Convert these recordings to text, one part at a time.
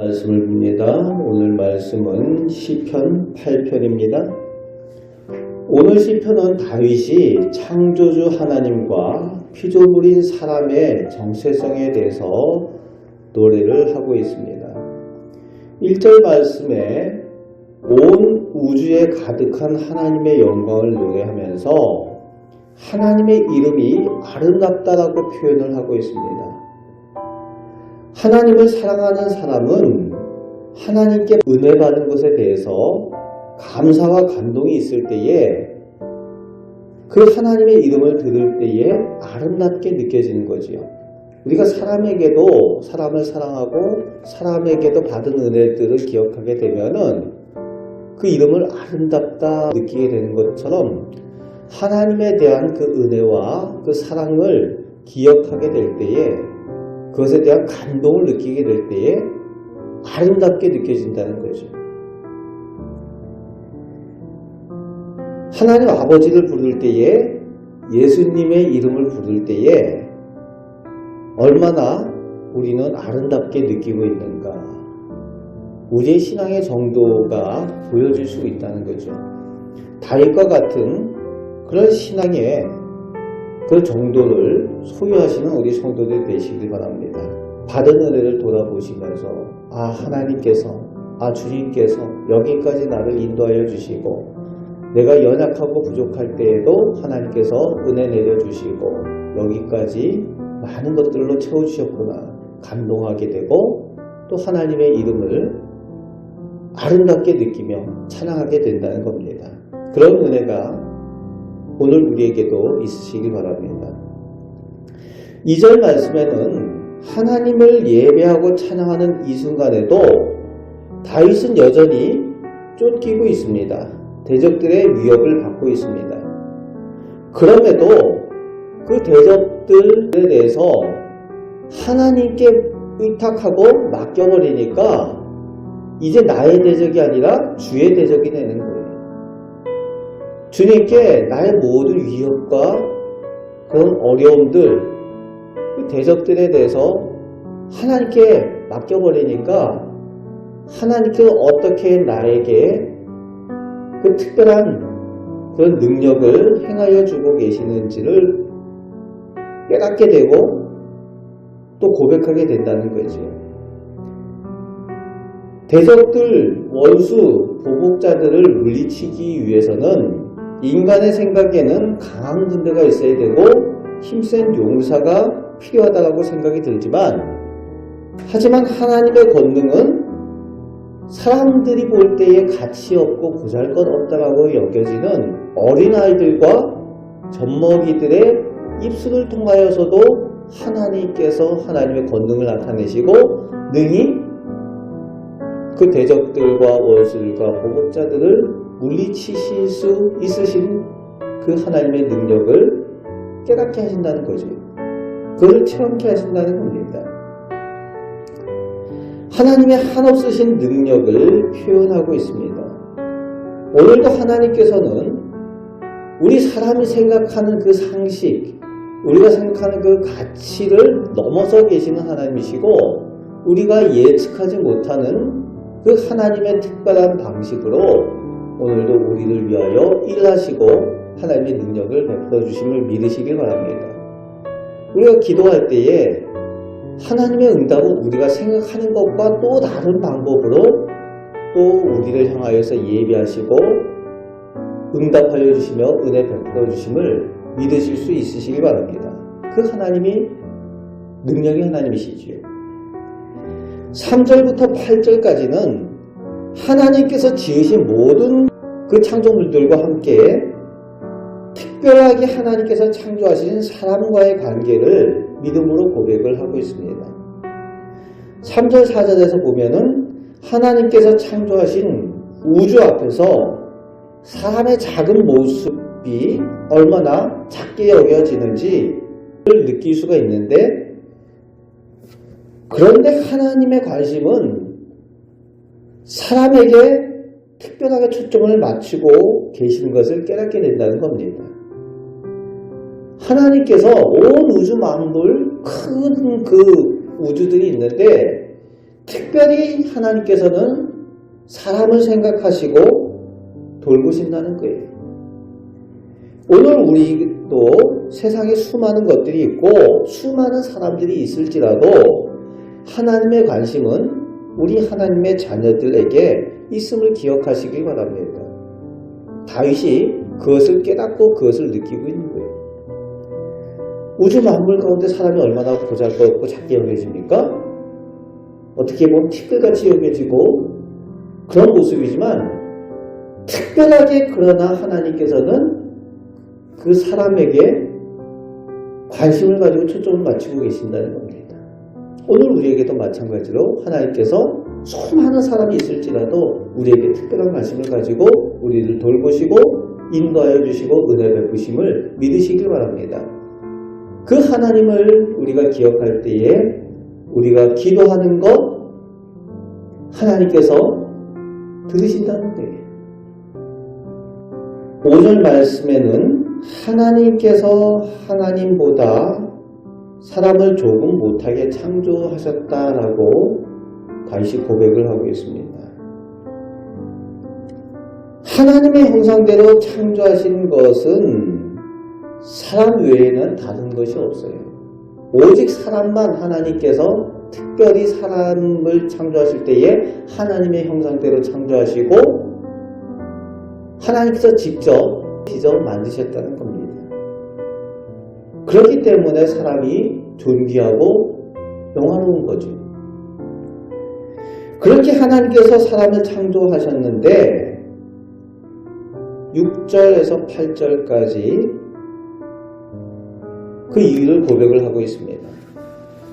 말씀을 봅니다. 오늘 말씀은 시편 8편입니다. 오늘 시편은 다윗이 창조주 하나님과 피조물인 사람의 정체성에 대해서 노래를 하고 있습니다. 1절 말씀에 온 우주에 가득한 하나님의 영광을 노래하면서 하나님의 이름이 아름답다라고 표현을 하고 있습니다. 하나님을 사랑하는 사람은 하나님께 은혜 받은 것에 대해서 감사와 감동이 있을 때에 그 하나님의 이름을 들을 때에 아름답게 느껴지는 거지요. 우리가 사람에게도 사람을 사랑하고 사람에게도 받은 은혜들을 기억하게 되면은 그 이름을 아름답다 느끼게 되는 것처럼 하나님에 대한 그 은혜와 그 사랑을 기억하게 될 때에 그것에 대한 감동을 느끼게 될 때에 아름답게 느껴진다는 거죠. 하나님 아버지를 부를 때에 예수님의 이름을 부를 때에 얼마나 우리는 아름답게 느끼고 있는가, 우리의 신앙의 정도가 보여질 수 있다는 거죠. 다윗과 같은 그런 신앙의 그 정도를 소유하시는 우리 성도들 되시길 바랍니다. 받은 은혜를 돌아보시면서 하나님께서 주님께서 여기까지 나를 인도하여 주시고 내가 연약하고 부족할 때에도 하나님께서 은혜 내려주시고 여기까지 많은 것들로 채워주셨구나 감동하게 되고 또 하나님의 이름을 아름답게 느끼며 찬양하게 된다는 겁니다. 그런 은혜가 오늘 우리에게도 있으시길 바랍니다. 2절 말씀에는 하나님을 예배하고 찬양하는 이 순간에도 다윗은 여전히 쫓기고 있습니다. 대적들의 위협을 받고 있습니다. 그럼에도 그 대적들에 대해서 하나님께 의탁하고 맡겨버리니까 이제 나의 대적이 아니라 주의 대적이 되는 거예요. 주님께 나의 모든 위협과 그런 어려움들, 그 대적들에 대해서 하나님께 맡겨버리니까 하나님께서 어떻게 나에게 그 특별한 그런 능력을 행하여 주고 계시는지를 깨닫게 되고 또 고백하게 된다는 거죠. 대적들, 원수, 보복자들을 물리치기 위해서는 인간의 생각에는 강한 군대가 있어야 되고 힘센 용사가 필요하다고 생각이 들지만 하지만 하나님의 권능은 사람들이 볼 때에 가치 없고 보잘것없다라고 여겨지는 어린아이들과 젖먹이들의 입술을 통하여서도 하나님께서 하나님의 권능을 나타내시고 능히 그 대적들과 원수들과 보복자들을 물리치실 수 있으신 그 하나님의 능력을 깨닫게 하신다는 거죠. 그를 체험케 하신다는 겁니다. 하나님의 한없으신 능력을 표현하고 있습니다. 오늘도 하나님께서는 우리 사람이 생각하는 그 상식, 우리가 생각하는 그 가치를 넘어서 계시는 하나님이시고 우리가 예측하지 못하는 그 하나님의 특별한 방식으로 오늘도 우리를 위하여 일하시고 하나님의 능력을 베풀어 주심을 믿으시길 바랍니다. 우리가 기도할 때에 하나님의 응답은 우리가 생각하는 것과 또 다른 방법으로 또 우리를 향하여서 예비하시고 응답하여 주시며 은혜 베풀어 주심을 믿으실 수 있으시길 바랍니다. 그 하나님이 능력의 하나님이시지요. 3절부터 8절까지는 하나님께서 지으신 모든 그 창조물들과 함께 특별하게 하나님께서 창조하신 사람과의 관계를 믿음으로 고백을 하고 있습니다. 3절 4절에서 보면은 하나님께서 창조하신 우주 앞에서 사람의 작은 모습이 얼마나 작게 여겨지는지를 느낄 수가 있는데 그런데 하나님의 관심은 사람에게 특별하게 초점을 맞추고 계시는 것을 깨닫게 된다는 겁니다. 하나님께서 온 우주 만물 큰 그 우주들이 있는데 특별히 하나님께서는 사람을 생각하시고 돌보신다는 거예요. 오늘 우리도 세상에 수많은 것들이 있고 수많은 사람들이 있을지라도 하나님의 관심은 우리 하나님의 자녀들에게 있음을 기억하시길 바랍니다. 다윗이 그것을 깨닫고 그것을 느끼고 있는 거예요. 우주 만물 가운데 사람이 얼마나 보잘것없고 작게 여겨집니까? 어떻게 보면 티끌같이 여겨지고 그런 모습이지만 특별하게 그러나 하나님께서는 그 사람에게 관심을 가지고 초점을 맞추고 계신다는 겁니다. 오늘 우리에게도 마찬가지로 하나님께서 수많은 사람이 있을지라도 우리에게 특별한 관심을 가지고 우리를 돌보시고 인도하여 주시고 은혜 베푸심을 믿으시길 바랍니다. 그 하나님을 우리가 기억할 때에 우리가 기도하는 것 하나님께서 들으신다는 거예요. 5절 말씀에는 하나님께서 하나님보다 사람을 조금 못하게 창조하셨다라고 다윗이 고백을 하고 있습니다. 하나님의 형상대로 창조하신 것은 사람 외에는 다른 것이 없어요. 오직 사람만 하나님께서 특별히 사람을 창조하실 때에 하나님의 형상대로 창조하시고 하나님께서 직접 만드셨다는 겁니다. 그렇기 때문에 사람이 존귀하고 영화로운 거죠. 그렇게 하나님께서 사람을 창조하셨는데 6절에서 8절까지 그 이유를 고백을 하고 있습니다.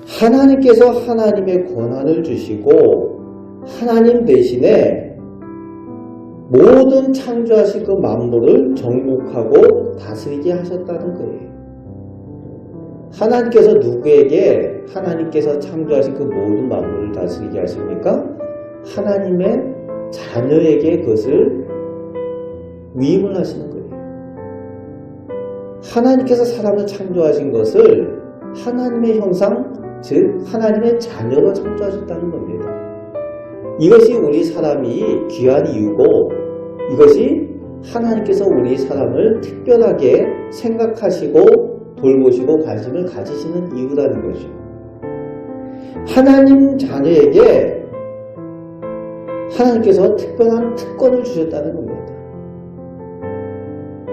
하나님께서 하나님의 권한을 주시고 하나님 대신에 모든 창조하신 그 만물을 정복하고 다스리게 하셨다는 거예요. 하나님께서 누구에게 하나님께서 창조하신 그 모든 만물을 다스리게 하십니까? 하나님의 자녀에게 그것을 위임을 하시는 거예요. 하나님께서 사람을 창조하신 것을 하나님의 형상, 즉 하나님의 자녀로 창조하셨다는 겁니다. 이것이 우리 사람이 귀한 이유고 이것이 하나님께서 우리 사람을 특별하게 생각하시고 돌보시고 관심을 가지시는 이유라는 거죠. 하나님 자녀에게 하나님께서 특별한 특권을 주셨다는 겁니다.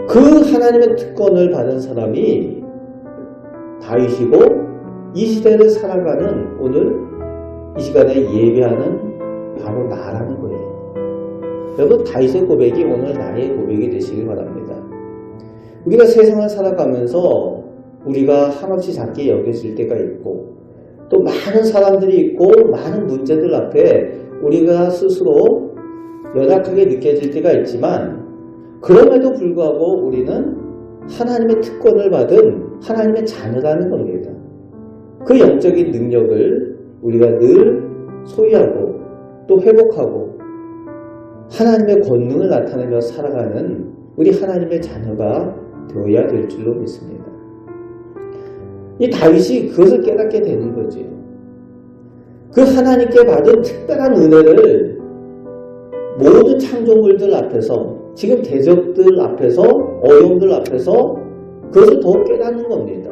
그 하나님의 특권을 받은 사람이 다윗이고 이 시대를 살아가는 오늘 이 시간에 예배하는 바로 나라는 거예요. 여러분 다윗의 고백이 오늘 나의 고백이 되시길 바랍니다. 우리가 세상을 살아가면서 우리가 한없이 작게 여겨질 때가 있고 또 많은 사람들이 있고 많은 문제들 앞에 우리가 스스로 연약하게 느껴질 때가 있지만 그럼에도 불구하고 우리는 하나님의 특권을 받은 하나님의 자녀라는 겁니다. 그 영적인 능력을 우리가 늘 소유하고 또 회복하고 하나님의 권능을 나타내며 살아가는 우리 하나님의 자녀가 되어야 될 줄로 믿습니다. 이 다윗이 그것을 깨닫게 되는 거죠. 그 하나님께 받은 특별한 은혜를 모든 창조물들 앞에서 지금 대적들 앞에서 어려움들 앞에서 그것을 더 깨닫는 겁니다.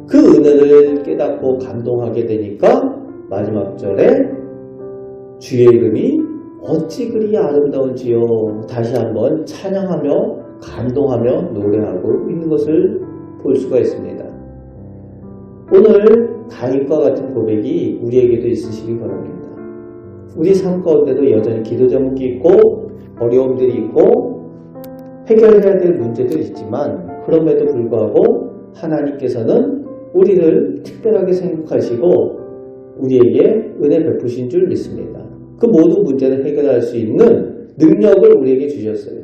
그 은혜를 깨닫고 감동하게 되니까 마지막 절에 주의 이름이 어찌 그리 아름다운지요. 다시 한번 찬양하며 감동하며 노래하고 있는 것을 볼 수가 있습니다. 오늘 다윗과 같은 고백이 우리에게도 있으시기 바랍니다. 우리 삶 가운데도 여전히 기도 제목이 있고 어려움들이 있고 해결해야 될 문제들이 있지만 그럼에도 불구하고 하나님께서는 우리를 특별하게 생각하시고 우리에게 은혜 베푸신 줄 믿습니다. 그 모든 문제를 해결할 수 있는 능력을 우리에게 주셨어요.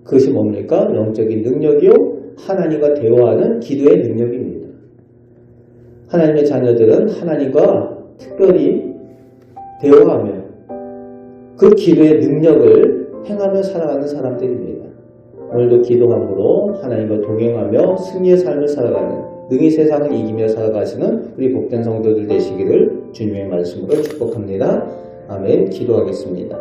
그것이 뭡니까? 영적인 능력이요 하나님과 대화하는 기도의 능력입니다. 하나님의 자녀들은 하나님과 특별히 대화하며 그 기도의 능력을 행하며 살아가는 사람들입니다. 오늘도 기도함으로 하나님과 동행하며 승리의 삶을 살아가는 능히 세상을 이기며 살아가시는 우리 복된 성도들 되시기를 주님의 말씀으로 축복합니다. 아멘. 기도하겠습니다.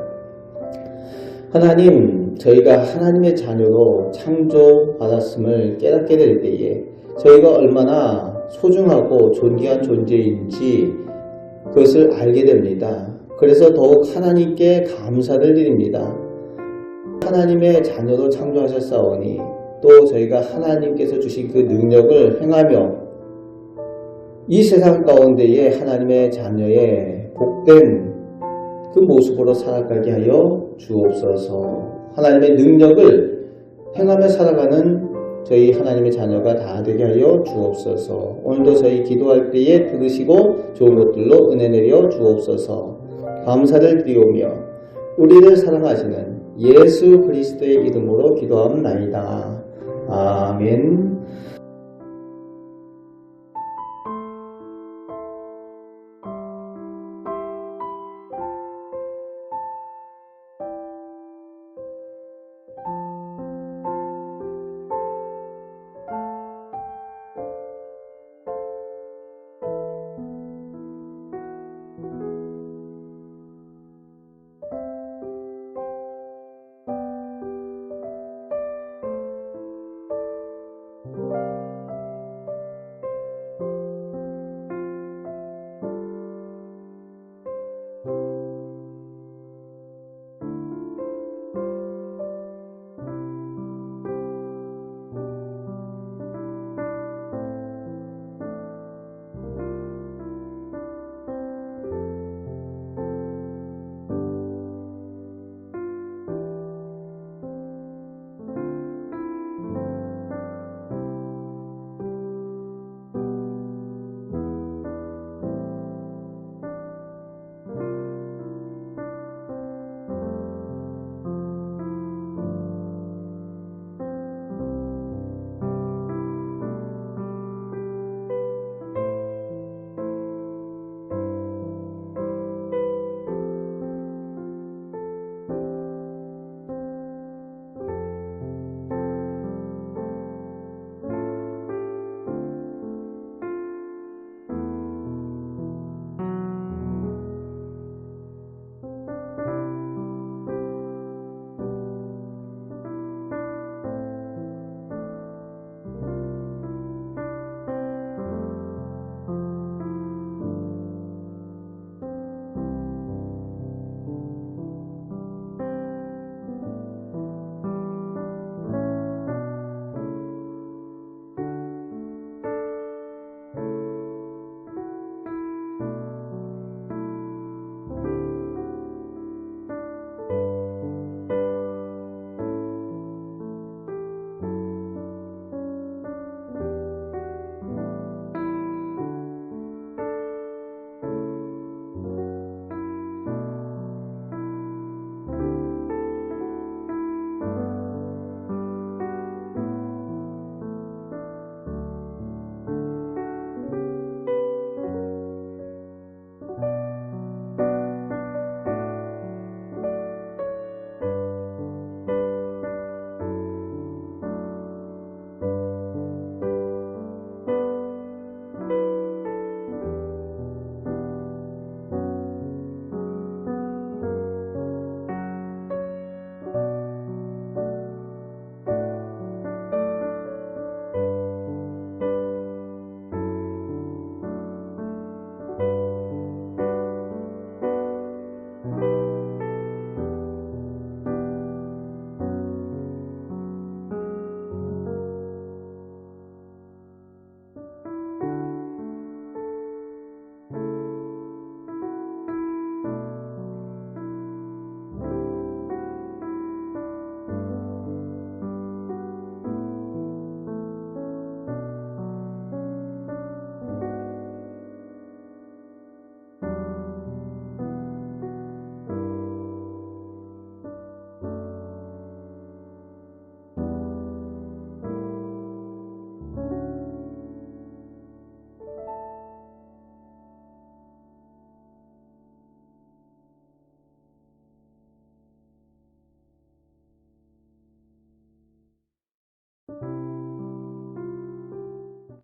하나님, 저희가 하나님의 자녀로 창조받았음을 깨닫게 될 때에 저희가 얼마나 소중하고 존귀한 존재인지 그것을 알게 됩니다. 그래서 더욱 하나님께 감사를 드립니다. 하나님의 자녀로 창조하셨사오니 또 저희가 하나님께서 주신 그 능력을 행하며 이 세상 가운데에 하나님의 자녀의 복된 그 모습으로 살아가게 하여 주옵소서. 하나님의 능력을 행하며 살아가는 저희 하나님의 자녀가 다 되게 하여 주옵소서. 오늘도 저희 기도할 때에 들으시고 좋은 것들로 은혜 내려 주옵소서. 감사를 드리오며 우리를 사랑하시는 예수 그리스도의 이름으로 기도하옵나이다. 아멘.